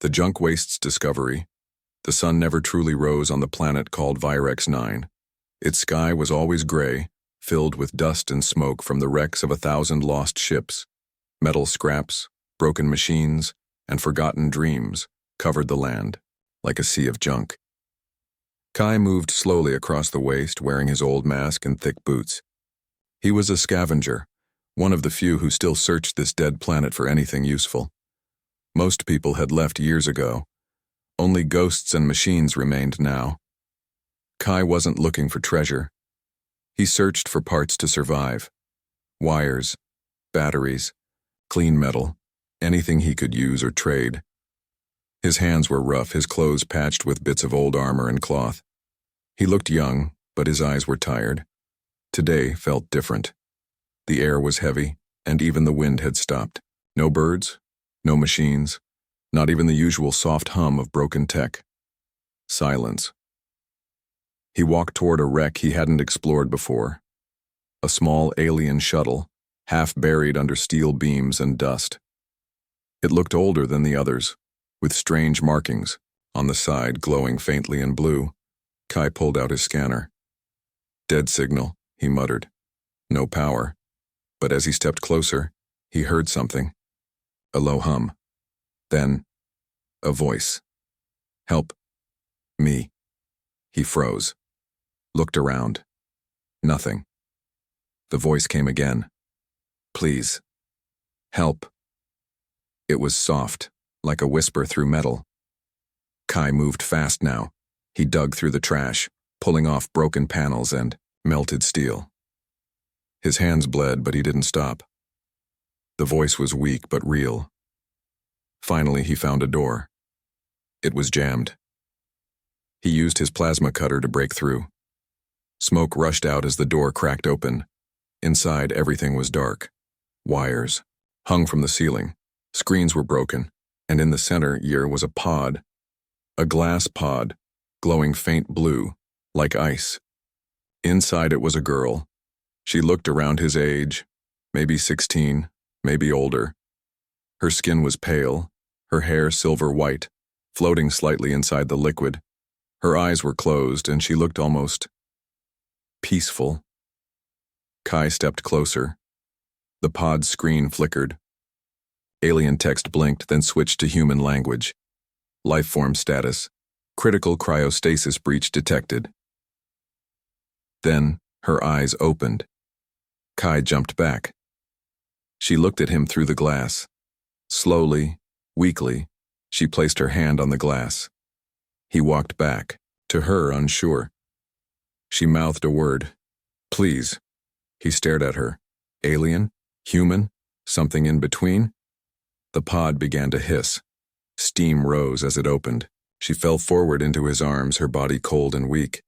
The junk waste's discovery. The sun never truly rose on the planet called Virex 9. Its sky was always gray, filled with dust and smoke from the wrecks of 1,000 lost ships. Metal scraps, broken machines, and forgotten dreams covered the land, like a sea of junk. Kai moved slowly across the waste, wearing his old mask and thick boots. He was a scavenger, one of the few who still searched this dead planet for anything useful. Most people had left years ago. Only ghosts and machines remained now. Kai wasn't looking for treasure. He searched for parts to survive. Wires, batteries, clean metal, anything he could use or trade. His hands were rough, his clothes patched with bits of old armor and cloth. He looked young, but his eyes were tired. Today felt different. The air was heavy, and even the wind had stopped. No birds, no machines, not even the usual soft hum of broken tech. Silence. He walked toward a wreck he hadn't explored before. A small alien shuttle, half buried under steel beams and dust. It looked older than the others, with strange markings, on the side glowing faintly in blue. Kai pulled out his scanner. Dead signal, he muttered. No power. But as he stepped closer, he heard something. A low hum. Then, a voice. Help. Me. He froze. Looked around. Nothing. The voice came again. Please. Help. It was soft, like a whisper through metal. Kai moved fast now. He dug through the trash, pulling off broken panels and melted steel. His hands bled, but he didn't stop. The voice was weak but real. Finally, he found a door. It was jammed. He used his plasma cutter to break through. Smoke rushed out as the door cracked open. Inside, everything was dark. Wires hung from the ceiling. Screens were broken, and in the center was a pod. A glass pod, glowing faint blue, like ice. Inside it was a girl. She looked around his age, maybe 16, maybe older. Her skin was pale, her hair silver white, floating slightly inside the liquid. Her eyes were closed, and she looked almost peaceful. Kai stepped closer. The pod's screen flickered. Alien text blinked, then switched to human language. Lifeform status. Critical cryostasis breach detected. Then, her eyes opened. Kai jumped back. She looked at him through the glass. Slowly, weakly, she placed her hand on the glass. He walked back, to her unsure. She mouthed a word. Please. He stared at her. Alien? Human? Something in between? The pod began to hiss. Steam rose as it opened. She fell forward into his arms, her body cold and weak.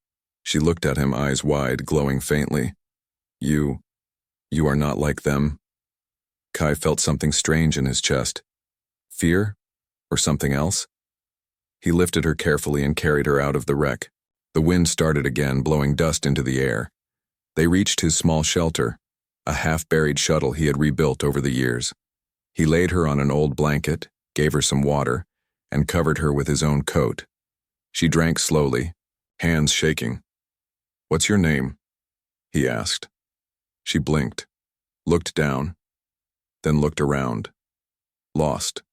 She looked at him, eyes wide, glowing faintly. You are not like them. Kai felt something strange in his chest. Fear? Or something else? He lifted her carefully and carried her out of the wreck. The wind started again, blowing dust into the air. They reached his small shelter, a half-buried shuttle he had rebuilt over the years. He laid her on an old blanket, gave her some water, and covered her with his own coat. She drank slowly, hands shaking. What's your name? He asked. She blinked, looked down, then looked around. Lost.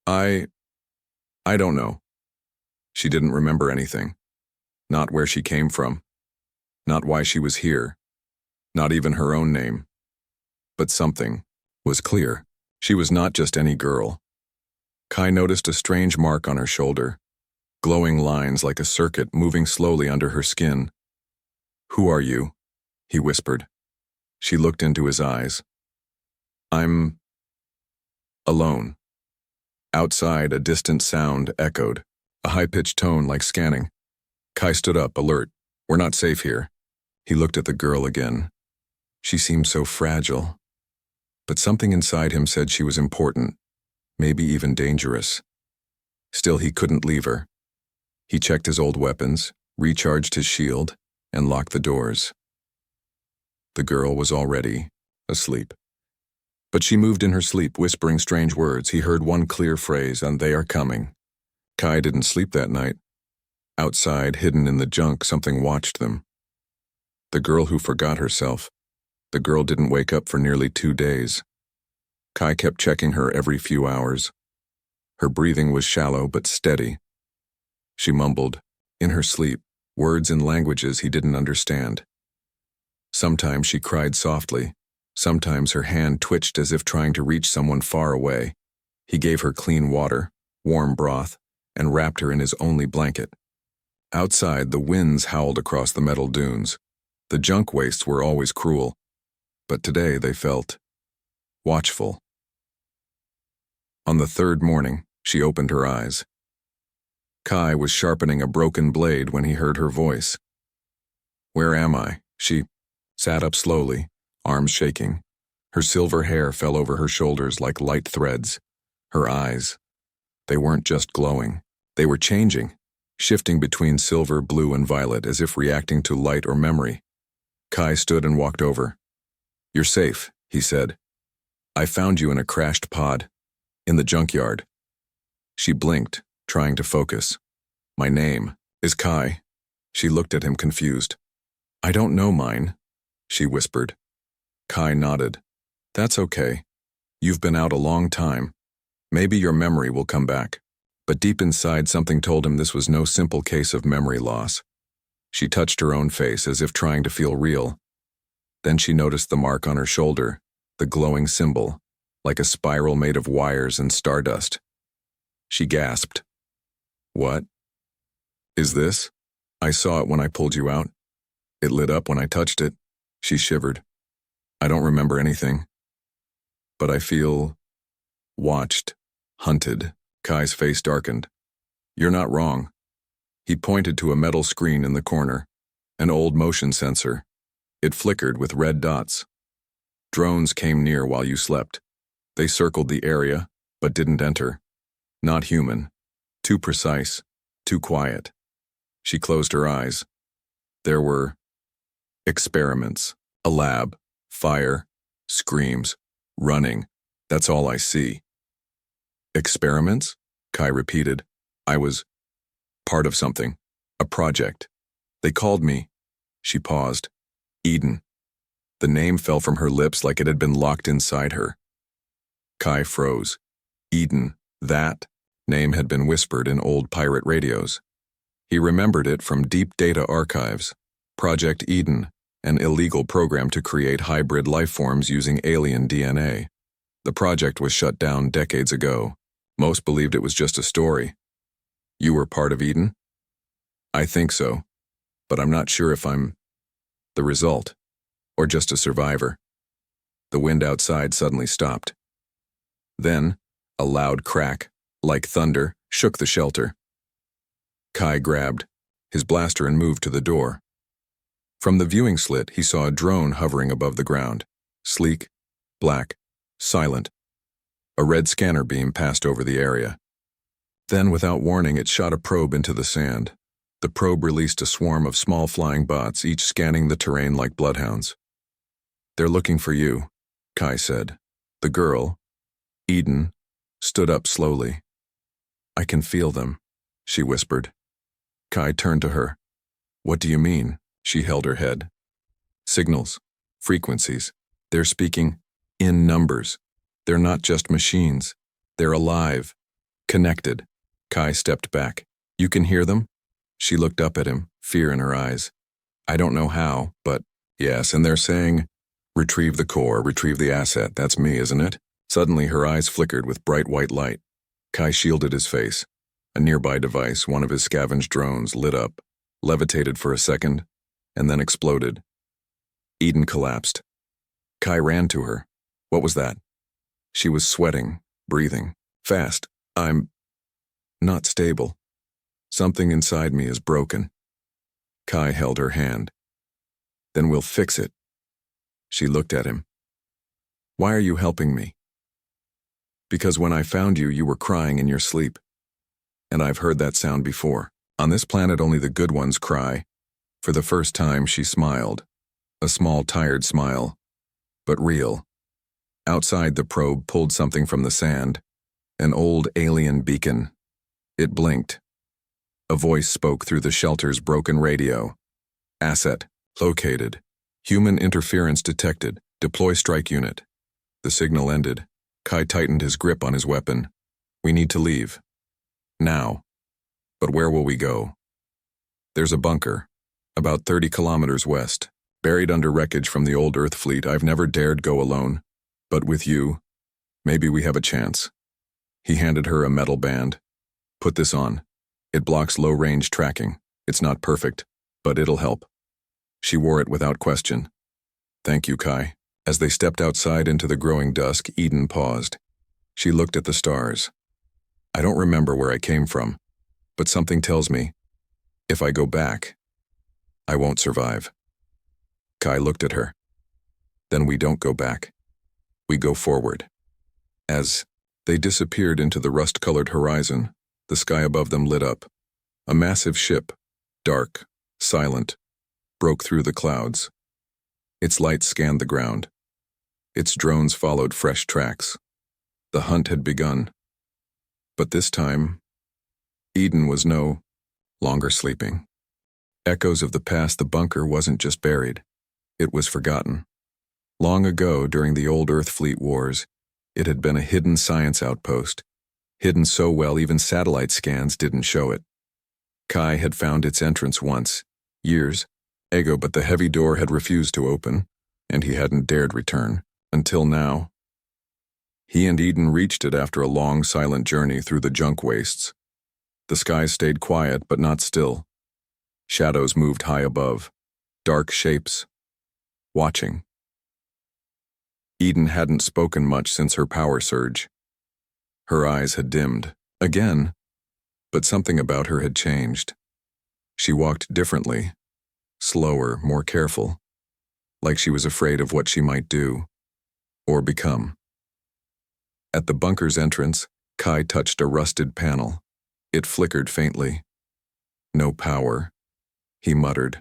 I don't know. She didn't remember anything. Not where she came from. Not why she was here. Not even her own name. But something was clear. She was not just any girl. Kai noticed a strange mark on her shoulder, glowing lines like a circuit moving slowly under her skin. Who are you? He whispered. She looked into his eyes. I'm alone. Outside, a distant sound echoed, a high-pitched tone like scanning. Kai stood up, alert. We're not safe here. He looked at the girl again. She seemed so fragile. But something inside him said she was important, maybe even dangerous. Still, he couldn't leave her. He checked his old weapons, recharged his shield, and locked the doors. The girl was already asleep. But she moved in her sleep, whispering strange words. He heard one clear phrase, "and they are coming." Kai didn't sleep that night. Outside, hidden in the junk, something watched them. The girl who forgot herself. The girl didn't wake up for nearly 2 days. Kai kept checking her every few hours. Her breathing was shallow but steady. She mumbled, in her sleep, words in languages he didn't understand. Sometimes she cried softly. Sometimes her hand twitched as if trying to reach someone far away. He gave her clean water, warm broth, and wrapped her in his only blanket. Outside, the winds howled across the metal dunes. The junk wastes were always cruel, but today they felt watchful. On the 3rd morning, she opened her eyes. Kai was sharpening a broken blade when he heard her voice. "Where am I?" She sat up slowly, arms shaking. Her silver hair fell over her shoulders like light threads. Her eyes, they weren't just glowing. They were changing, shifting between silver, blue, and violet as if reacting to light or memory. Kai stood and walked over. "You're safe," he said. "I found you in a crashed pod, in the junkyard." She blinked, trying to focus. "My name is Kai." She looked at him confused. "I don't know mine," she whispered. Kai nodded. "That's okay. You've been out a long time. Maybe your memory will come back." But deep inside, something told him this was no simple case of memory loss. She touched her own face as if trying to feel real. Then she noticed the mark on her shoulder, the glowing symbol, like a spiral made of wires and stardust. She gasped. "What is this? I saw it when I pulled you out. It lit up when I touched it." She shivered. "I don't remember anything. But I feel watched, hunted." Kai's face darkened. "You're not wrong." He pointed to a metal screen in the corner, an old motion sensor. It flickered with red dots. "Drones came near while you slept. They circled the area, but didn't enter. Not human. Too precise. Too quiet." She closed her eyes. There were experiments, a lab, fire, screams, running. That's all I see. "Experiments?" Kai repeated. "I was part of something. A project. They called me." She paused. "Eden." The name fell from her lips like it had been locked inside her. Kai froze. Eden, that name had been whispered in old pirate radios. He remembered it from deep data archives. Project Eden, an illegal program to create hybrid life forms using alien DNA. The project was shut down decades ago. Most believed it was just a story. "You were part of Eden?" "I think so, but I'm not sure if I'm the result, or just a survivor." The wind outside suddenly stopped. Then, a loud crack, like thunder, shook the shelter. Kai grabbed his blaster and moved to the door. From the viewing slit, he saw a drone hovering above the ground. Sleek, black, silent. A red scanner beam passed over the area. Then, without warning, it shot a probe into the sand. The probe released a swarm of small flying bots, each scanning the terrain like bloodhounds. "They're looking for you," Kai said. The girl, Eden, stood up slowly. "I can feel them," she whispered. Kai turned to her. "What do you mean?" She held her head. "Signals, frequencies. They're speaking in numbers. They're not just machines. They're alive, connected." Kai stepped back. "You can hear them?" She looked up at him, fear in her eyes. "I don't know how, but yes, and they're saying, 'Retrieve the core, retrieve the asset.' That's me, isn't it?" Suddenly her eyes flickered with bright white light. Kai shielded his face. A nearby device, one of his scavenged drones, lit up, levitated for a second, and then exploded. Eden collapsed. Kai ran to her. "What was that?" She was sweating, breathing fast. "I'm not stable. Something inside me is broken." Kai held her hand. "Then we'll fix it." She looked at him. "Why are you helping me?" "Because when I found you, you were crying in your sleep. And I've heard that sound before. On this planet, only the good ones cry." For the first time, she smiled. A small, tired smile, but real. Outside, the probe pulled something from the sand, an old alien beacon. It blinked. A voice spoke through the shelter's broken radio. Asset located. Human interference detected. Deploy strike unit. The signal ended. Kai tightened his grip on his weapon. We need to leave. Now. But where will we go? There's a bunker, about 30 kilometers west, buried under wreckage from the old Earth fleet. I've never dared go alone. But with you, maybe we have a chance. He handed her a metal band. Put this on. It blocks low-range tracking. It's not perfect, but it'll help. She wore it without question. Thank you, Kai. As they stepped outside into the growing dusk, Eden paused. She looked at the stars. I don't remember where I came from, but something tells me, if I go back, I won't survive. Kai looked at her. Then we don't go back. We go forward. As they disappeared into the rust-colored horizon, the sky above them lit up. A massive ship, dark, silent, broke through the clouds. Its lights scanned the ground. Its drones followed fresh tracks. The hunt had begun. But this time, Eden was no longer sleeping. Echoes of the past, the bunker wasn't just buried. It was forgotten. Long ago, during the old Earth Fleet Wars, it had been a hidden science outpost, hidden so well even satellite scans didn't show it. Kai had found its entrance once, years ago, but the heavy door had refused to open, and he hadn't dared return, until now. He and Eden reached it after a long, silent journey through the junk wastes. The skies stayed quiet, but not still. Shadows moved high above, dark shapes, watching. Eden hadn't spoken much since her power surge. Her eyes had dimmed, again, but something about her had changed. She walked differently, slower, more careful, like she was afraid of what she might do, or become. At the bunker's entrance, Kai touched a rusted panel. It flickered faintly. No power, he muttered.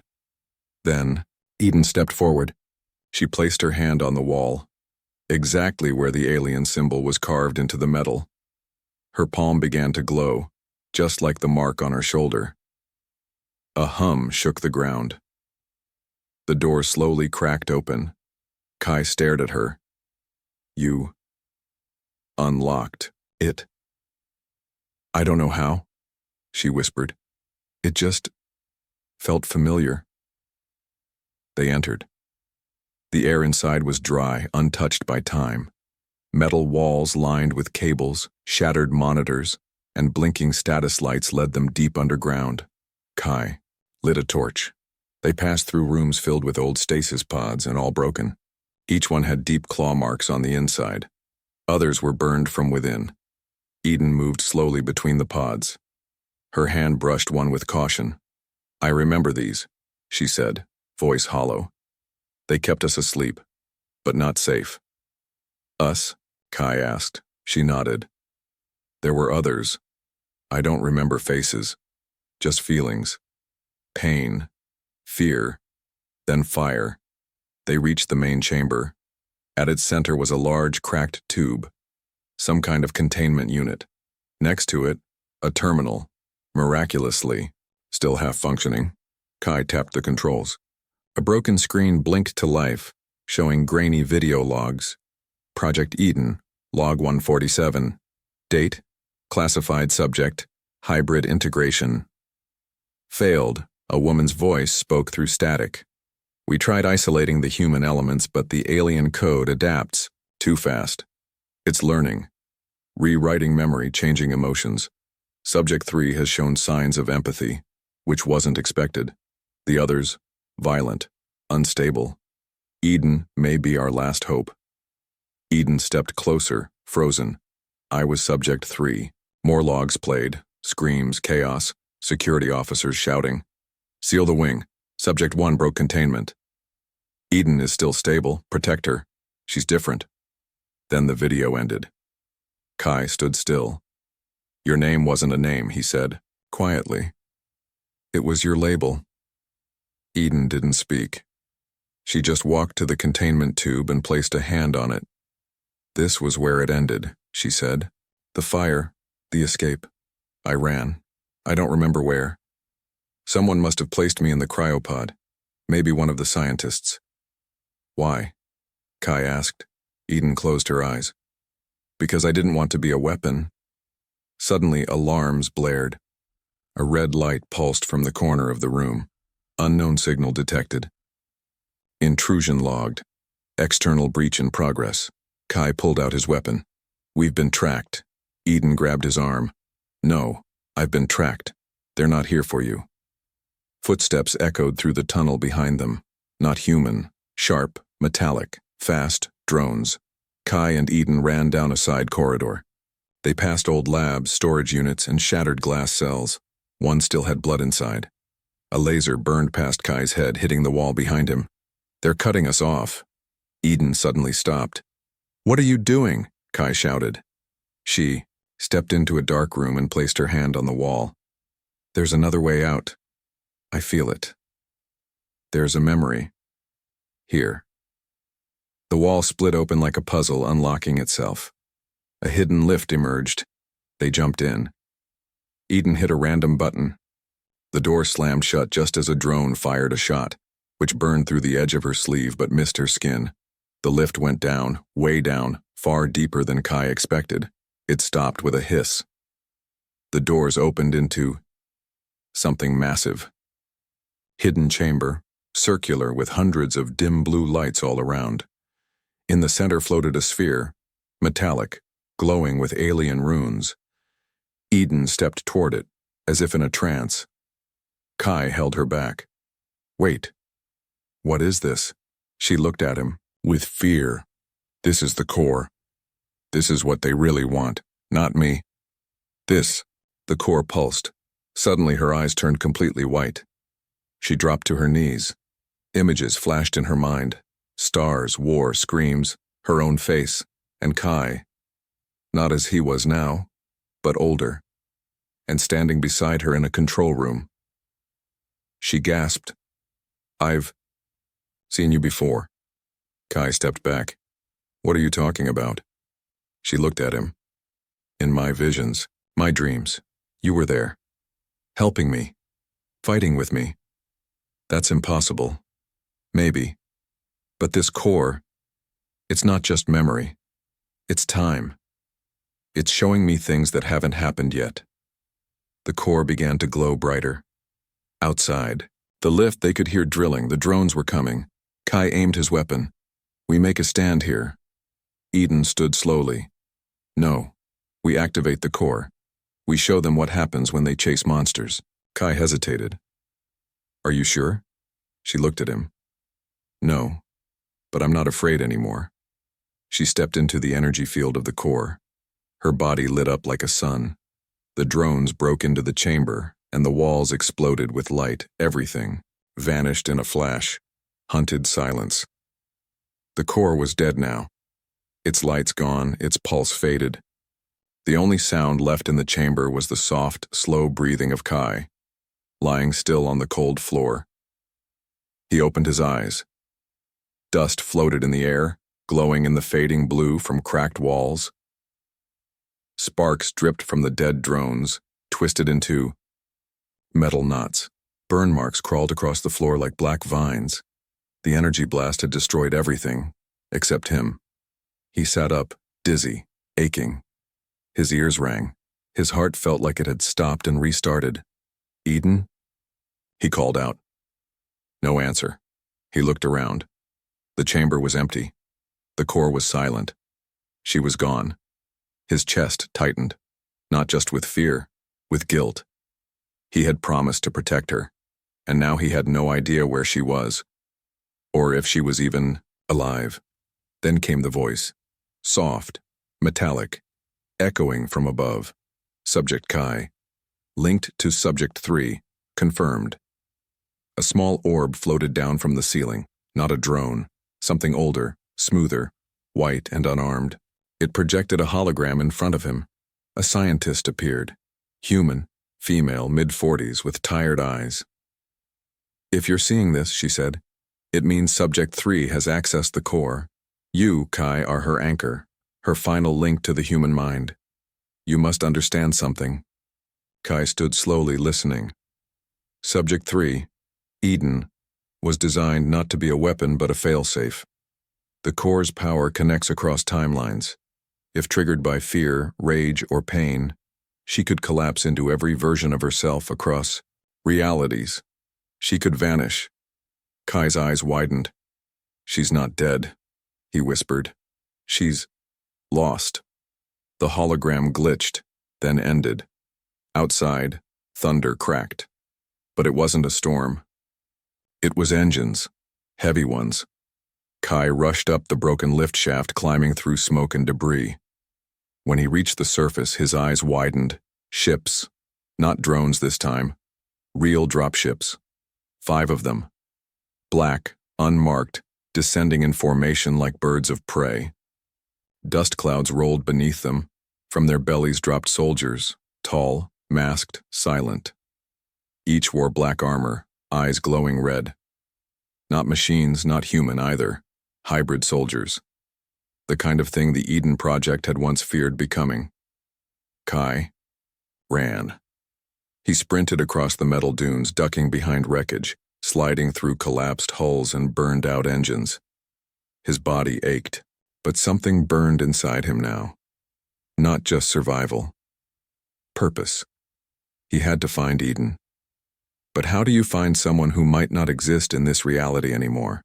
Then, Eden stepped forward. She placed her hand on the wall, exactly where the alien symbol was carved into the metal. Her palm began to glow, just like the mark on her shoulder. A hum shook the ground. The door slowly cracked open. Kai stared at her. You unlocked it. I don't know how, she whispered. It just felt familiar. They entered. The air inside was dry, untouched by time. Metal walls lined with cables, shattered monitors, and blinking status lights led them deep underground. Kai lit a torch. They passed through rooms filled with old stasis pods and all broken. Each one had deep claw marks on the inside. Others were burned from within. Eden moved slowly between the pods. Her hand brushed one with caution. I remember these, she said, voice hollow. They kept us asleep, but not safe. Us? Kai asked. She nodded. There were others. I don't remember faces, just feelings. Pain, fear, then fire. They reached the main chamber. At its center was a large, cracked tube, some kind of containment unit. Next to it, a terminal, miraculously, still half functioning. Kai tapped the controls. A broken screen blinked to life, showing grainy video logs. Project Eden, log 147. Date, classified subject, hybrid integration. Failed, a woman's voice spoke through static. We tried isolating the human elements, but the alien code adapts too fast. It's learning, rewriting memory, changing emotions. Subject 3 has shown signs of empathy, which wasn't expected. The others, violent, unstable. Eden may be our last hope. Eden stepped closer, frozen. I was subject 3. More logs played, screams, chaos, security officers shouting. Seal the wing. Subject 1 broke containment. Eden is still stable. Protect her. She's different. Then the video ended. Kai stood still. Your name wasn't a name, he said, quietly. It was your label. Eden didn't speak. She just walked to the containment tube and placed a hand on it. This was where it ended, she said. The fire, the escape. I ran. I don't remember where. Someone must have placed me in the cryopod. Maybe one of the scientists. Why? Kai asked. Eden closed her eyes. Because I didn't want to be a weapon. Suddenly, alarms blared. A red light pulsed from the corner of the room. Unknown signal detected. Intrusion logged. External breach in progress. Kai pulled out his weapon. We've been tracked. Eden grabbed his arm. No, I've been tracked. They're not here for you. Footsteps echoed through the tunnel behind them. Not human. Sharp, metallic, fast, drones. Kai and Eden ran down a side corridor. They passed old labs, storage units, and shattered glass cells. One still had blood inside. A laser burned past Kai's head, hitting the wall behind him. They're cutting us off. Eden suddenly stopped. What are you doing? Kai shouted. She stepped into a dark room and placed her hand on the wall. There's another way out. I feel it. There's a memory. Here. The wall split open like a puzzle, unlocking itself. A hidden lift emerged. They jumped in. Eden hit a random button. The door slammed shut just as a drone fired a shot, which burned through the edge of her sleeve but missed her skin. The lift went down, way down, far deeper than Kai expected. It stopped with a hiss. The doors opened into something massive. Hidden chamber, circular with hundreds of dim blue lights all around. In the center floated a sphere, metallic, glowing with alien runes. Eden stepped toward it, as if in a trance. Kai held her back. Wait. What is this? She looked at him, with fear. This is the core. This is what they really want, not me. This. The core pulsed. Suddenly her eyes turned completely white. She dropped to her knees. Images flashed in her mind. Stars, war, screams, her own face, and Kai. Not as he was now, but older, and standing beside her in a control room. She gasped. I've seen you before. Kai stepped back. What are you talking about? She looked at him. In my visions, my dreams, you were there, helping me, fighting with me. That's impossible. Maybe. But this core, it's not just memory. It's time. It's showing me things that haven't happened yet. The core began to glow brighter. Outside, the lift, they could hear drilling. The drones were coming. Kai aimed his weapon. We make a stand here. Eden stood slowly. No. We activate the core. We show them what happens when they chase monsters. Kai hesitated. Are you sure? She looked at him. No. But I'm not afraid anymore. She stepped into the energy field of the core. Her body lit up like a sun. The drones broke into the chamber, and the walls exploded with light. Everything vanished in a flash. Hunted silence. The core was dead now. Its lights gone, its pulse faded. The only sound left in the chamber was the soft, slow breathing of Kai, lying still on the cold floor. He opened his eyes. Dust floated in the air, glowing in the fading blue from cracked walls. Sparks dripped from the dead drones, twisted into metal knots. Burn marks crawled across the floor like black vines. The energy blast had destroyed everything, except him. He sat up, dizzy, aching. His ears rang. His heart felt like it had stopped and restarted. Eden? He called out. No answer. He looked around. The chamber was empty. The core was silent. She was gone. His chest tightened, not just with fear, with guilt. He had promised to protect her, and now he had no idea where she was, or if she was even alive. Then came the voice, soft, metallic, echoing from above. Subject Kai. Linked to Subject 3, confirmed. A small orb floated down from the ceiling, not a drone, something older, smoother, white and unarmed. It projected a hologram in front of him. A scientist appeared. Human, female, mid-40s, with tired eyes. If you're seeing this, she said, it means Subject 3 has accessed the core. You, Kai, are her anchor. her final link to the human mind. You must understand something. Kai stood slowly, listening. Subject 3, Eden, was designed not to be a weapon but a failsafe. The core's power connects across timelines. If triggered by fear, rage, or pain, she could collapse into every version of herself across realities. She could vanish. Kai's eyes widened. She's not dead, he whispered. She's lost. The hologram glitched, then ended. Outside, thunder cracked. But it wasn't a storm. It was engines, heavy ones. Kai rushed up the broken lift shaft, climbing through smoke and debris. When he reached the surface, his eyes widened. Ships, not drones this time, real dropships. 5 of them. Black, unmarked, descending in formation like birds of prey. Dust clouds rolled beneath them. From their bellies dropped soldiers, tall, masked, silent. Each wore black armor, eyes glowing red. Not machines, not human either. Hybrid soldiers. The kind of thing the Eden Project had once feared becoming. Kai ran. He sprinted across the metal dunes, ducking behind wreckage, sliding through collapsed hulls and burned-out engines. His body ached, but something burned inside him now. Not just survival. Purpose. He had to find Eden. But how do you find someone who might not exist in this reality anymore?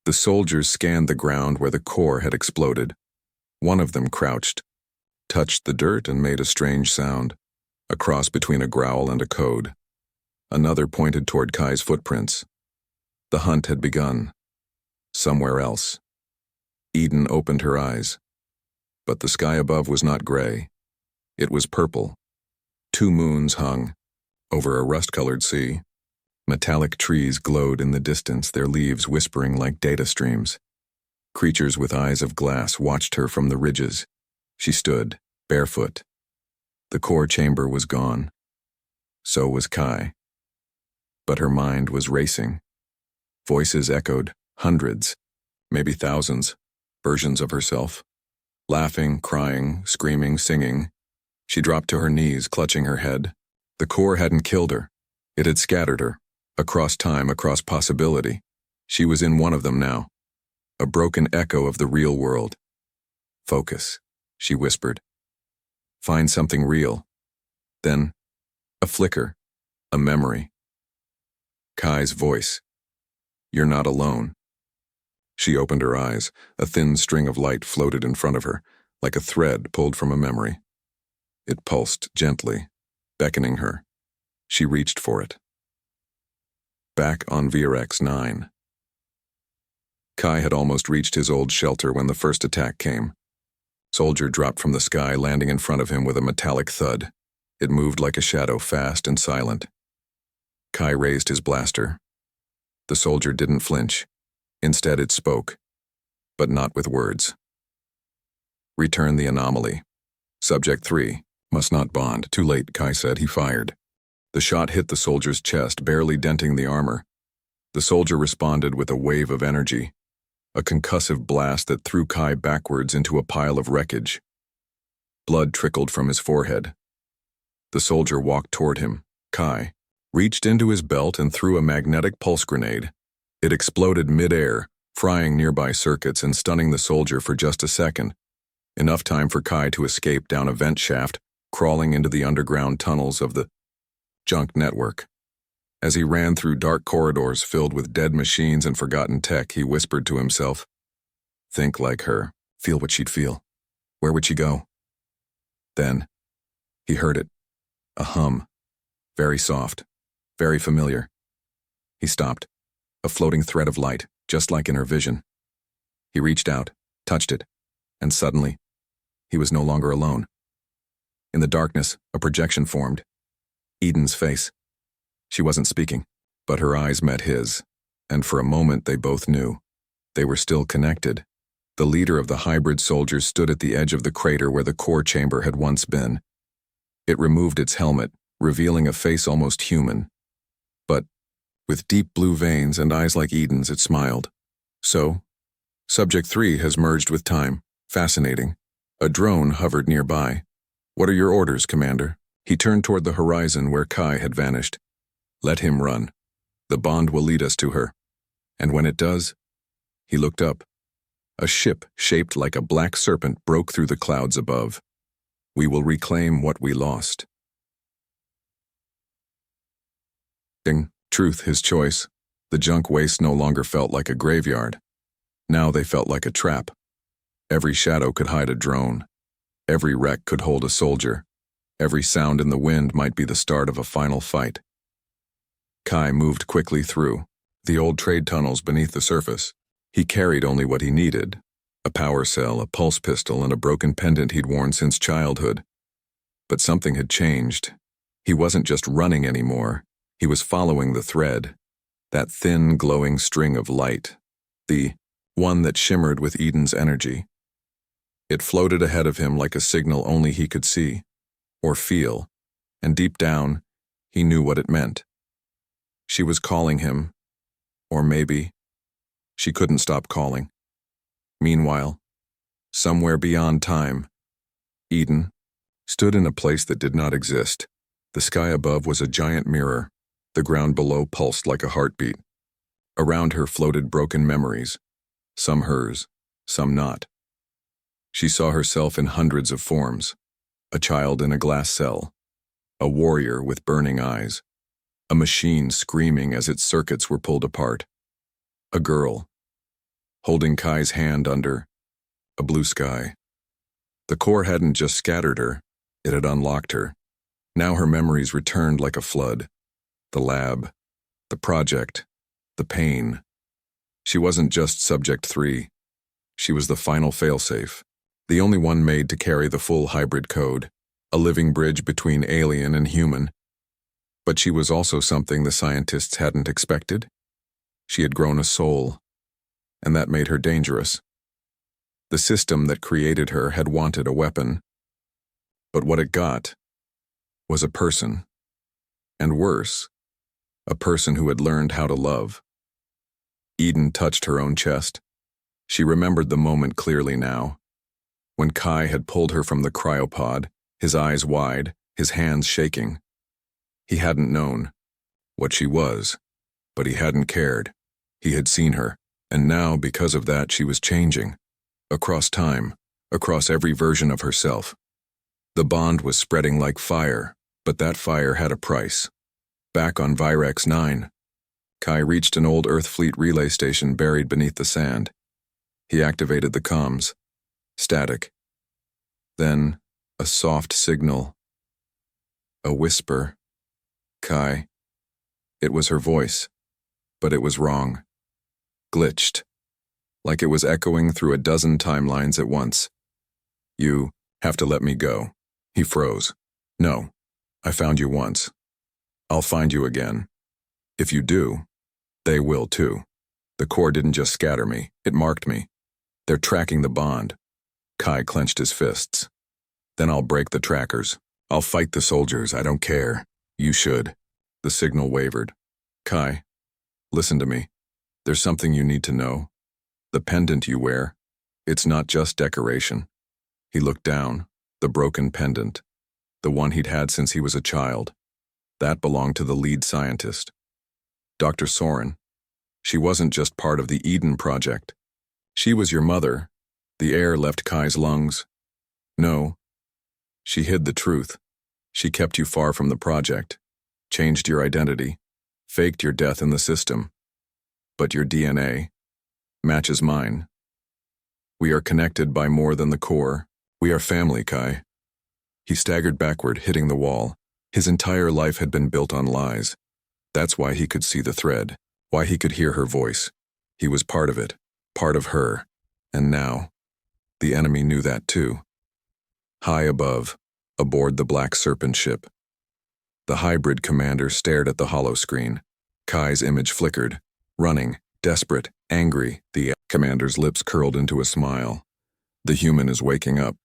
The soldiers scanned the ground where the core had exploded. One of them crouched, touched the dirt and made a strange sound, a cross between a growl and a code. Another pointed toward Kai's footprints. The hunt had begun. Somewhere else. Eden opened her eyes. But the sky above was not gray. It was purple. 2 moons hung over a rust-colored sea. Metallic trees glowed in the distance, their leaves whispering like data streams. Creatures with eyes of glass watched her from the ridges. She stood, barefoot. The core chamber was gone. So was Kai. But her mind was racing. Voices echoed, hundreds, maybe thousands, versions of herself. Laughing, crying, screaming, singing. She dropped to her knees, clutching her head. The core hadn't killed her. It had scattered her. Across time, across possibility. She was in one of them now. A broken echo of the real world. Focus, she whispered. Find something real. Then, a flicker, a memory. Kai's voice. You're not alone. She opened her eyes. A thin string of light floated in front of her, like a thread pulled from a memory. It pulsed gently, beckoning her. She reached for it. Back on VRX-9. Kai had almost reached his old shelter when the first attack came. Soldier dropped from the sky, landing in front of him with a metallic thud. It moved like a shadow, fast and silent. Kai raised his blaster. The soldier didn't flinch. Instead, it spoke, but not with words. Return the anomaly. Subject 3, must not bond. Too late, Kai said. He fired. The shot hit the soldier's chest, barely denting the armor. The soldier responded with a wave of energy, a concussive blast that threw Kai backwards into a pile of wreckage. Blood trickled from his forehead. The soldier walked toward him. Kai reached into his belt and threw a magnetic pulse grenade. It exploded mid-air, frying nearby circuits and stunning the soldier for just a second. Enough time for Kai to escape down a vent shaft, crawling into the underground tunnels of the junk network. As he ran through dark corridors filled with dead machines and forgotten tech, he whispered to himself, think like her, feel what she'd feel. Where would she go? Then, he heard it. A hum. Very soft. Very familiar. He stopped. A floating thread of light, just like in her vision. He reached out, touched it, and suddenly, he was no longer alone. In the darkness, a projection formed. Eden's face. She wasn't speaking, but her eyes met his, and for a moment they both knew. They were still connected. The leader of the hybrid soldiers stood at the edge of the crater where the core chamber had once been. It removed its helmet, revealing a face almost human. But, with deep blue veins and eyes like Eden's, it smiled. So, Subject 3 has merged with time, Fascinating. A drone hovered nearby. What are your orders, Commander? He turned toward the horizon where Kai had vanished. Let him run. The bond will lead us to her. And when it does, he looked up. A ship shaped like a black serpent broke through the clouds above. We will reclaim what we lost. Truth, his choice. The junk waste no longer felt like a graveyard. Now they felt like a trap. Every shadow could hide a drone. Every wreck could hold a soldier. Every sound in the wind might be the start of a final fight. Kai moved quickly through the old trade tunnels beneath the surface. He carried only what he needed: a power cell, a pulse pistol, and a broken pendant he'd worn since childhood. But something had changed. He wasn't just running anymore. He was following the thread, that thin, glowing string of light, the one that shimmered with Eden's energy. It floated ahead of him like a signal only he could see, or feel, and deep down, he knew what it meant. She was calling him, or maybe she couldn't stop calling. Meanwhile, somewhere beyond time, Eden stood in a place that did not exist. The sky above was a giant mirror. The ground below pulsed like a heartbeat. Around her floated broken memories, some hers, some not. She saw herself in hundreds of forms: a child in a glass cell, a warrior with burning eyes, a machine screaming as its circuits were pulled apart, a girl holding Kai's hand under a blue sky. The core hadn't just scattered her, it had unlocked her. Now her memories returned like a flood. The lab, the project, the pain. She wasn't just Subject 3. She was the final failsafe, the only one made to carry the full hybrid code, a living bridge between alien and human. But she was also something the scientists hadn't expected. She had grown a soul, and that made her dangerous. The system that created her had wanted a weapon, but what it got was a person. And worse, a person who had learned how to love. Eden touched her own chest. She remembered the moment clearly now. When Kai had pulled her from the cryopod, his eyes wide, his hands shaking. He hadn't known what she was, but he hadn't cared. He had seen her, and now, because of that, she was changing. Across time, across every version of herself. The bond was spreading like fire, but that fire had a price. Back on Virex 9, Kai reached an old Earth Fleet relay station buried beneath the sand. He activated the comms. Static. Then, a soft signal. A whisper. Kai. It was her voice, but it was wrong. Glitched. Like it was echoing through a dozen timelines at once. You have to let me go. He froze. No. I found you once. I'll find you again. If you do, they will too. The core didn't just scatter me, it marked me. They're tracking the bond. Kai clenched his fists. Then I'll break the trackers. I'll fight the soldiers, I don't care. You should. The signal wavered. Kai, listen to me. There's something you need to know. The pendant you wear, it's not just decoration. He looked down, the broken pendant, the one he'd had since he was a child. That belonged to the lead scientist, Dr. Soren. She wasn't just part of the Eden project. She was your mother. The air left Kai's lungs. No. She hid the truth. She kept you far from the project, changed your identity, faked your death in the system. But your DNA matches mine. We are connected by more than the core. We are family, Kai. He staggered backward, hitting the wall. His entire life had been built on lies. That's why he could see the thread, why he could hear her voice. He was part of it, part of her. And now, the enemy knew that too. High above, aboard the Black Serpent ship, the hybrid commander stared at the hollow screen. Kai's image flickered, running, desperate, angry. The commander's lips curled into a smile. The human is waking up.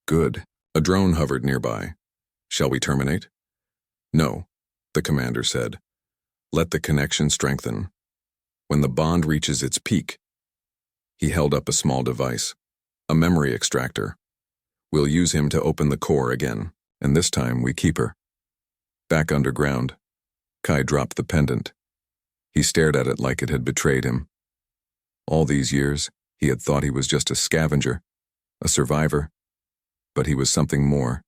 Good. A drone hovered nearby. Shall we terminate? No, the commander said. Let the connection strengthen. When the bond reaches its peak. He held up a small device. A memory extractor. We'll use him to open the core again, and this time we keep her. Back underground, Kai dropped the pendant. He stared at it like it had betrayed him. All these years, he had thought he was just a scavenger, a survivor, but he was something more,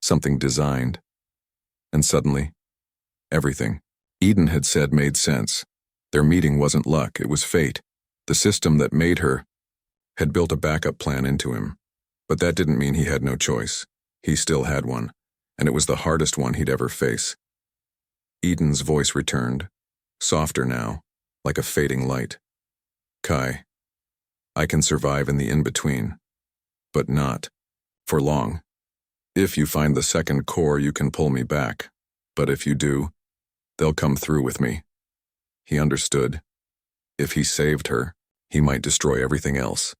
something designed. And suddenly, everything Eden had said made sense. Their meeting wasn't luck, it was fate. The system that made her had built a backup plan into him. But that didn't mean he had no choice. He still had one, and it was the hardest one he'd ever face. Eden's voice returned, softer now, like a fading light. Kai, I can survive in the in-between, but not for long. If you find the second core, you can pull me back, but if you do, they'll come through with me. He understood. If he saved her, he might destroy everything else.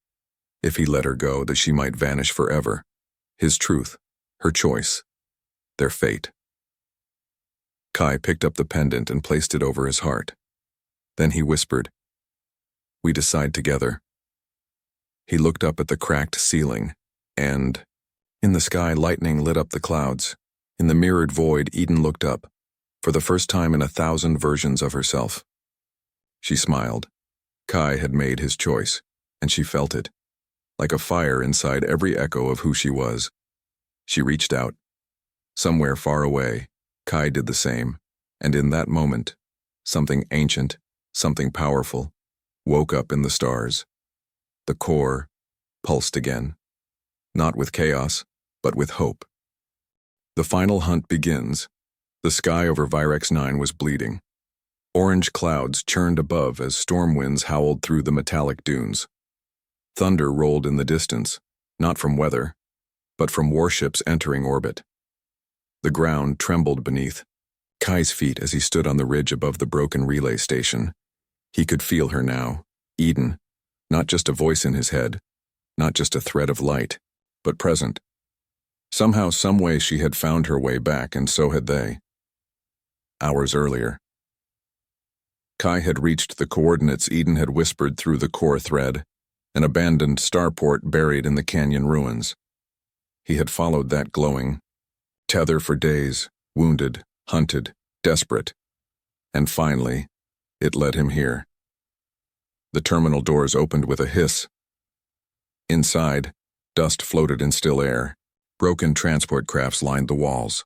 If he let her go, that she might vanish forever. His truth, her choice, their fate. Kai picked up the pendant and placed it over his heart. Then he whispered, "We decide together." He looked up at the cracked ceiling, and in the sky lightning lit up the clouds. In the mirrored void, Eden looked up, for the first time in 1,000 versions of herself. She smiled. Kai had made his choice, and she felt it, like a fire inside every echo of who she was. She reached out. Somewhere far away, Kai did the same, and in that moment, something ancient, something powerful, woke up in the stars. The core pulsed again, not with chaos, but with hope. The final hunt begins. The sky over Virex 9 was bleeding. Orange clouds churned above as storm winds howled through the metallic dunes. Thunder rolled in the distance, not from weather, but from warships entering orbit. The ground trembled beneath Kai's feet as he stood on the ridge above the broken relay station. He could feel her now, Eden, not just a voice in his head, not just a thread of light, but present. Somehow, some way she had found her way back, and so had they. Hours earlier, Kai had reached the coordinates Eden had whispered through the core thread, an abandoned starport buried in the canyon ruins. He had followed that glowing tether for days, wounded, hunted, desperate, and finally, it led him here. The terminal doors opened with a hiss. Inside, dust floated in still air. Broken transport crafts lined the walls.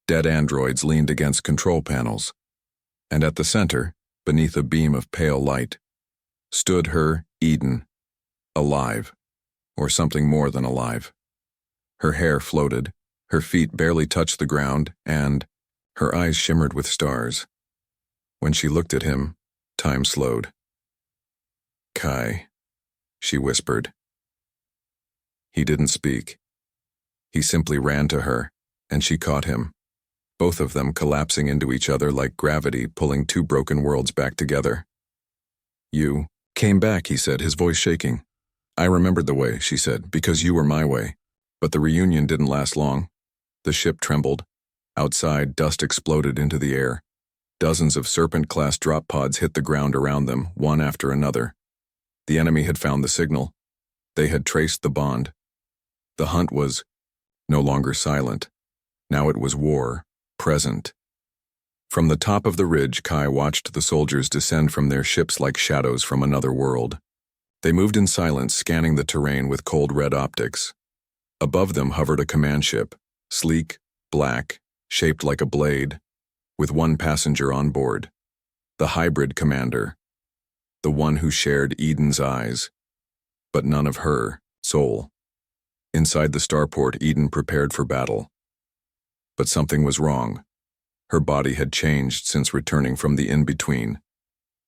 Dead androids leaned against control panels. And at the center, beneath a beam of pale light, stood her, Eden, alive, or something more than alive. Her hair floated, her feet barely touched the ground, and her eyes shimmered with stars. When she looked at him, time slowed. "Kai," she whispered. He didn't speak. He simply ran to her, and she caught him, both of them collapsing into each other like gravity pulling two broken worlds back together. "You came back," he said, his voice shaking. "I remembered the way," she said, "because you were my way." But the reunion didn't last long. The ship trembled. Outside, dust exploded into the air. Dozens of Serpent-class drop pods hit the ground around them, one after another. The enemy had found the signal. They had traced the bond. The hunt was no longer silent. Now it was war, present. From the top of the ridge, Kai watched the soldiers descend from their ships like shadows from another world. They moved in silence, scanning the terrain with cold red optics. Above them hovered a command ship, sleek, black, shaped like a blade, with one passenger on board. The hybrid commander, the one who shared Eden's eyes, but none of her soul. Inside the starport, Eden prepared for battle. But something was wrong. Her body had changed since returning from the in-between.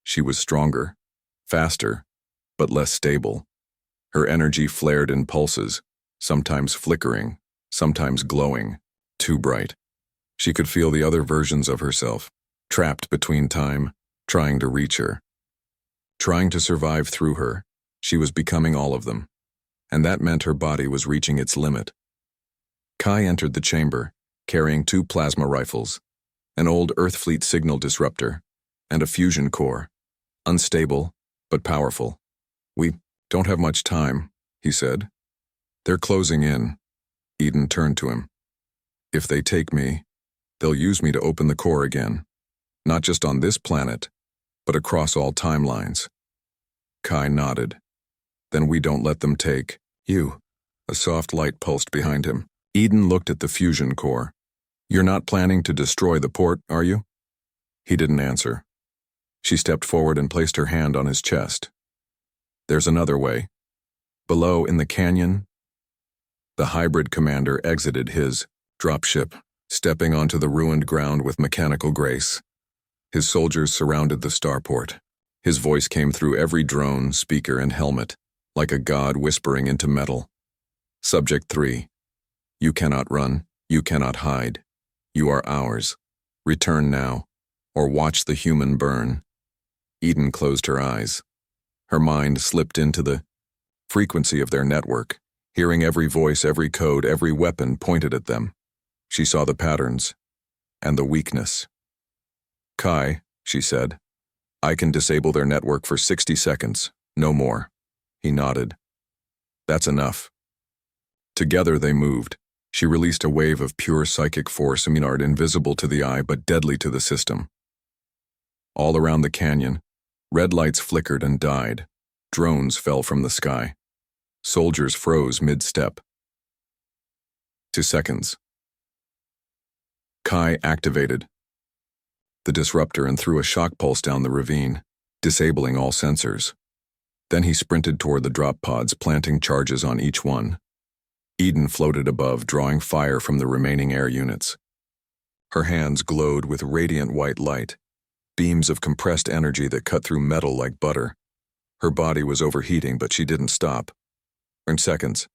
She was stronger, faster, but less stable. Her energy flared in pulses, sometimes flickering, sometimes glowing, too bright. She could feel the other versions of herself, trapped between time, trying to reach her. Trying to survive through her, she was becoming all of them, and that meant her body was reaching its limit. Kai entered the chamber, carrying 2 plasma rifles, an old Earthfleet signal disruptor, and a fusion core, unstable but powerful. "We don't have much time," he said. They're closing in. Eden turned to him. If they take me, they'll use me to open the core again. Not just on this planet, but across all timelines. Kai nodded. Then we don't let them take you. A soft light pulsed behind him. Eden looked at the fusion core. You're not planning to destroy the port, are you? He didn't answer. She stepped forward and placed her hand on his chest. There's another way. Below in the canyon, the hybrid commander exited his dropship, stepping onto the ruined ground with mechanical grace. His soldiers surrounded the starport. His voice came through every drone, speaker, and helmet, like a god whispering into metal. Subject 3. You cannot run. You cannot hide. You are ours. Return now, or watch the human burn. Eden closed her eyes. Her mind slipped into the frequency of their network, hearing every voice, every code, every weapon pointed at them. She saw the patterns and the weakness. Kai, she said, I can disable their network for 60 seconds, no more. He nodded. That's enough. Together they moved. She released a wave of pure psychic force, invisible to the eye but deadly to the system. All around the canyon, red lights flickered and died. Drones fell from the sky. Soldiers froze mid-step. 2 seconds. Kai activated the disruptor and threw a shock pulse down the ravine, disabling all sensors. Then he sprinted toward the drop pods, planting charges on each one. Eden floated above, drawing fire from the remaining air units. Her hands glowed with radiant white light, beams of compressed energy that cut through metal like butter. Her body was overheating, but she didn't stop. In seconds,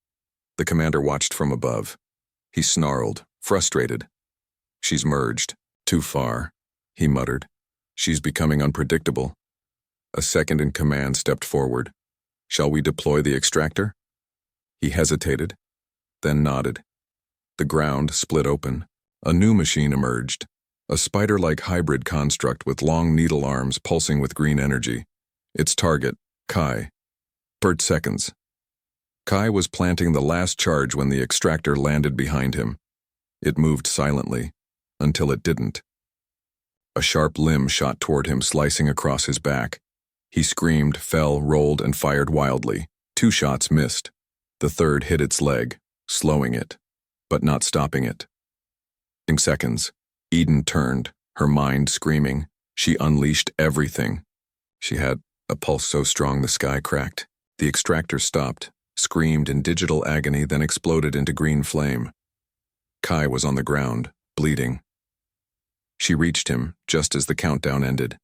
the commander watched from above. He snarled, frustrated. She's merged. Too far, he muttered. She's becoming unpredictable. A second in command stepped forward. Shall we deploy the extractor? He hesitated, then nodded. The ground split open. A new machine emerged, a spider-like hybrid construct with long needle arms pulsing with green energy. Its target, Kai. Per seconds. Kai was planting the last charge when the extractor landed behind him. It moved silently, until it didn't. A sharp limb shot toward him, slicing across his back. He screamed, fell, rolled, and fired wildly. 2 shots missed. The third hit its leg, slowing it, but not stopping it. In seconds, Eden turned, her mind screaming. She unleashed everything. She had a pulse so strong the sky cracked. The extractor stopped, screamed in digital agony, then exploded into green flame. Kai was on the ground, bleeding. She reached him just as the countdown ended.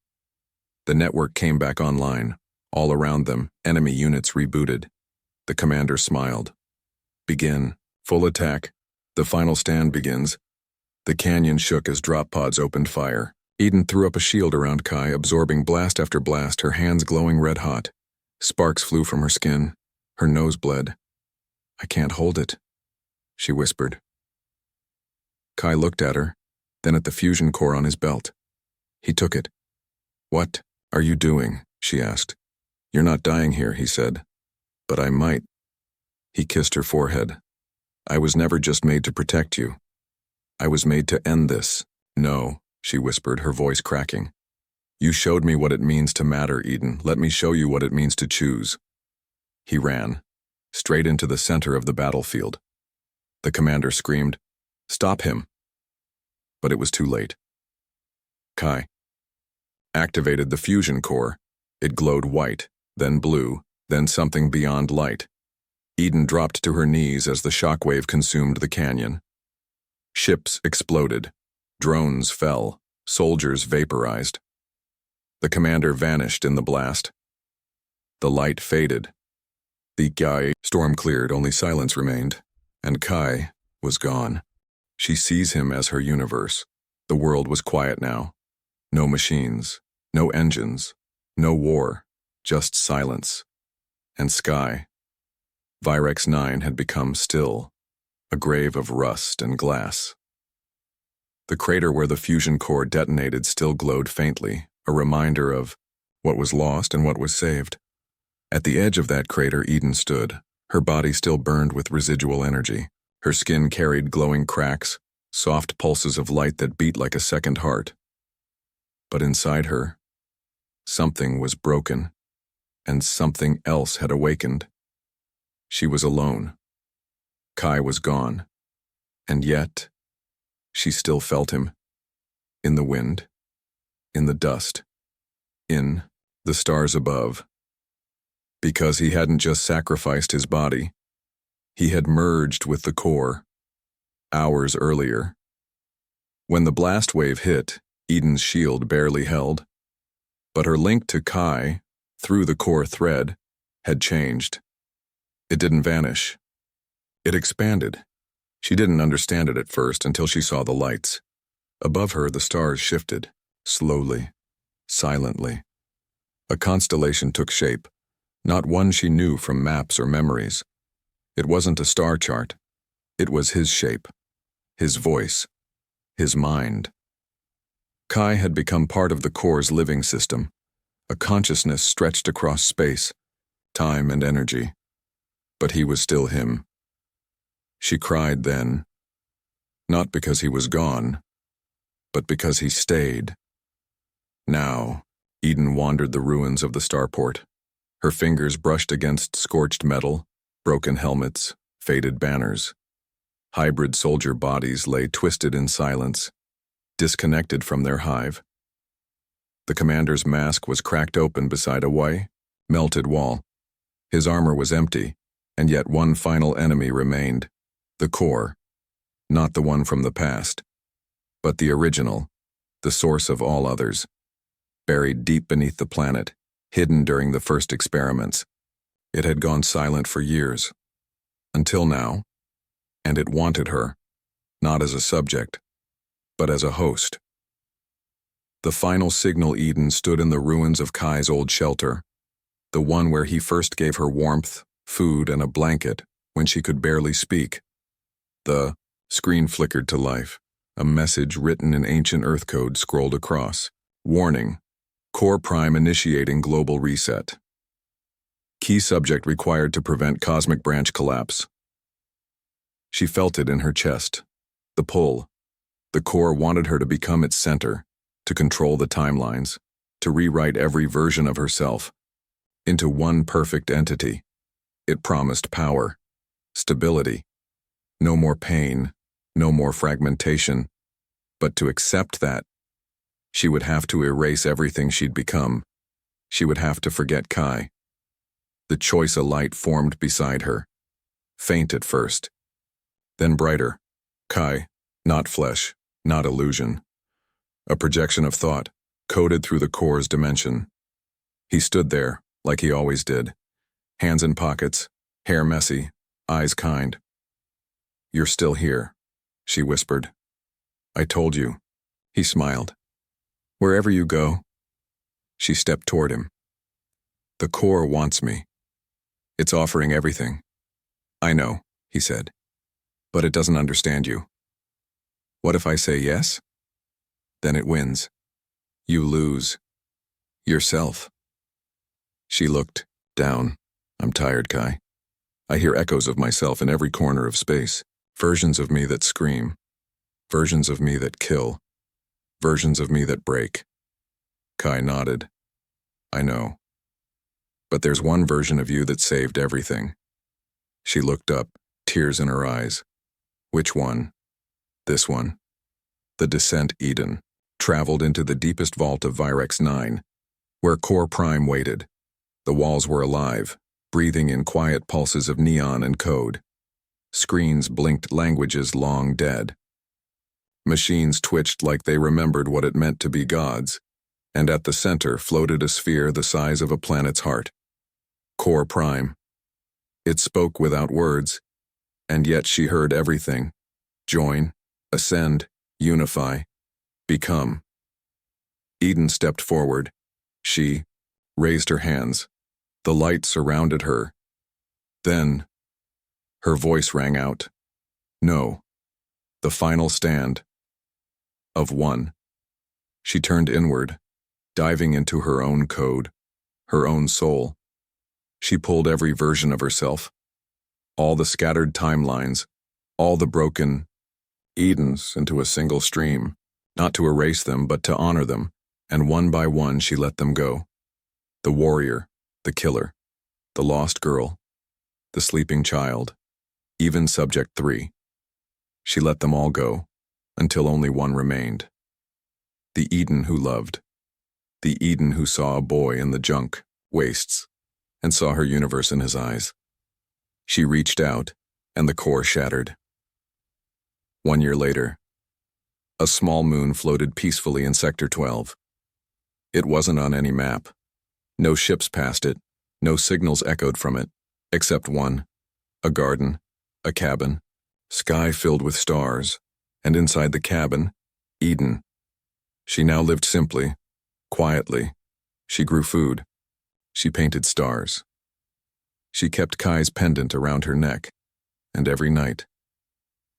The network came back online. All around them, enemy units rebooted. The commander smiled. Begin. Full attack. The final stand begins. The canyon shook as drop pods opened fire. Eden threw up a shield around Kai, absorbing blast after blast, her hands glowing red-hot. Sparks flew from her skin. Her nose bled. I can't hold it, she whispered. Kai looked at her, then at the fusion core on his belt. He took it. What are you doing? She asked. You're not dying here, he said. But I might. He kissed her forehead. I was never just made to protect you. I was made to end this. No, she whispered, her voice cracking. You showed me what it means to matter, Eden. Let me show you what it means to choose. He ran, straight into the center of the battlefield. The commander screamed, Stop him. But it was too late. Kai activated the fusion core. It glowed white, then blue, then something beyond light. Eden dropped to her knees as the shockwave consumed the canyon. Ships exploded. Drones fell. Soldiers vaporized. The commander vanished in the blast. The light faded. The storm cleared, only silence remained, and Kai was gone. She sees him as her universe. The world was quiet now. No machines, no engines, no war, just silence. And sky. Virex 9 had become still, a grave of rust and glass. The crater where the fusion core detonated still glowed faintly, a reminder of what was lost and what was saved. At the edge of that crater, Eden stood, Her body still burned with residual energy. Her skin carried glowing cracks, soft pulses of light that beat like a second heart. But inside her, something was broken, and something else had awakened. She was alone. Kai was gone. And yet, she still felt him. In the wind, in the dust, in the stars above. Because he hadn't just sacrificed his body, he had merged with the core, hours earlier. When the blast wave hit, Eden's shield barely held. But her link to Kai, through the core thread, had changed. It didn't vanish. It expanded. She didn't understand it at first until she saw the lights. Above her, the stars shifted, slowly, silently. A constellation took shape, not one she knew from maps or memories. It wasn't a star chart. It was his shape, his voice, his mind. Kai had become part of the core's living system, a consciousness stretched across space, time and energy. But he was still him. She cried then, not because he was gone, but because he stayed. Now, Eden wandered the ruins of the starport. Her fingers brushed against scorched metal, broken helmets, faded banners. Hybrid soldier bodies lay twisted in silence, disconnected from their hive. The commander's mask was cracked open beside a white, melted wall. His armor was empty, and yet one final enemy remained. The core, not the one from the past, but the original, the source of all others, buried deep beneath the planet, hidden during the first experiments. It had gone silent for years, until now, and it wanted her, not as a subject, but as a host. The final signal Eden stood in the ruins of Kai's old shelter, the one where he first gave her warmth, food, and a blanket when she could barely speak. The screen flickered to life, a message written in ancient Earth code scrolled across. Warning, Core Prime initiating global reset. Key subject required to prevent cosmic branch collapse. She felt it in her chest, the pull. The core wanted her to become its center, to control the timelines, to rewrite every version of herself into one perfect entity. It promised power, stability, no more pain, no more fragmentation. But to accept that, she would have to erase everything she'd become. She would have to forget Kai. The choice of light formed beside her, faint at first, then brighter. Kai, not flesh, not illusion. A projection of thought, coded through the core's dimension. He stood there, like he always did, hands in pockets, hair messy, eyes kind. "You're still here," she whispered. "I told you." He smiled. "Wherever you go." She stepped toward him. "The core wants me. It's offering everything." "I know," he said, "but it doesn't understand you." "What if I say yes?" "Then it wins. You lose. Yourself." She looked down. "I'm tired, Kai. I hear echoes of myself in every corner of space. Versions of me that scream. Versions of me that kill. Versions of me that break." Kai nodded. "I know. But there's one version of you that saved everything." She looked up, tears in her eyes. "Which one?" "This one." The descent Eden traveled into the deepest vault of Virex 9, where Core Prime waited. The walls were alive, breathing in quiet pulses of neon and code. Screens blinked languages long dead. Machines twitched like they remembered what it meant to be gods, and at the center floated a sphere the size of a planet's heart. Core Prime. It spoke without words, and yet she heard everything. Join, ascend, unify, become. Eden stepped forward. She raised her hands. The light surrounded her. Then, her voice rang out. No. The final stand. Of one. She turned inward, diving into her own code, her own soul. She pulled every version of herself, all the scattered timelines, all the broken Edens into a single stream, not to erase them but to honor them, and one by one she let them go. The warrior, the killer, the lost girl, the sleeping child, even Subject 3. She let them all go, until only one remained. The Eden who loved. The Eden who saw a boy in the junk, wastes, and saw her universe in his eyes. She reached out, and the core shattered. 1 year later, a small moon floated peacefully in Sector 12. It wasn't on any map. No ships passed it, no signals echoed from it, except one, a garden, a cabin, sky filled with stars, and inside the cabin, Eden. She now lived simply, quietly. She grew food. She painted stars. She kept Kai's pendant around her neck, and every night,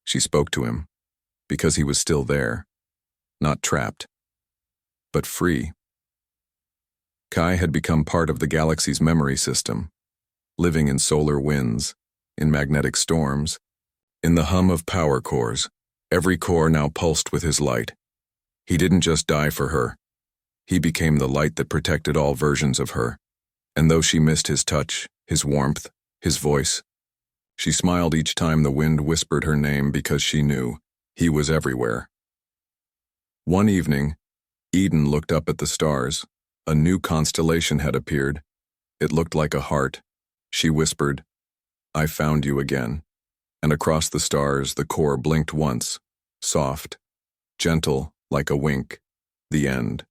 she spoke to him, because he was still there, not trapped, but free. Kai had become part of the galaxy's memory system, living in solar winds, in magnetic storms, in the hum of power cores. Every core now pulsed with his light. He didn't just die for her. He became the light that protected all versions of her. And though she missed his touch, his warmth, his voice, she smiled each time the wind whispered her name because she knew he was everywhere. One evening, Eden looked up at the stars. A new constellation had appeared. It looked like a heart. She whispered, "I found you again." And across the stars, the core blinked once, soft, gentle like a wink. The end.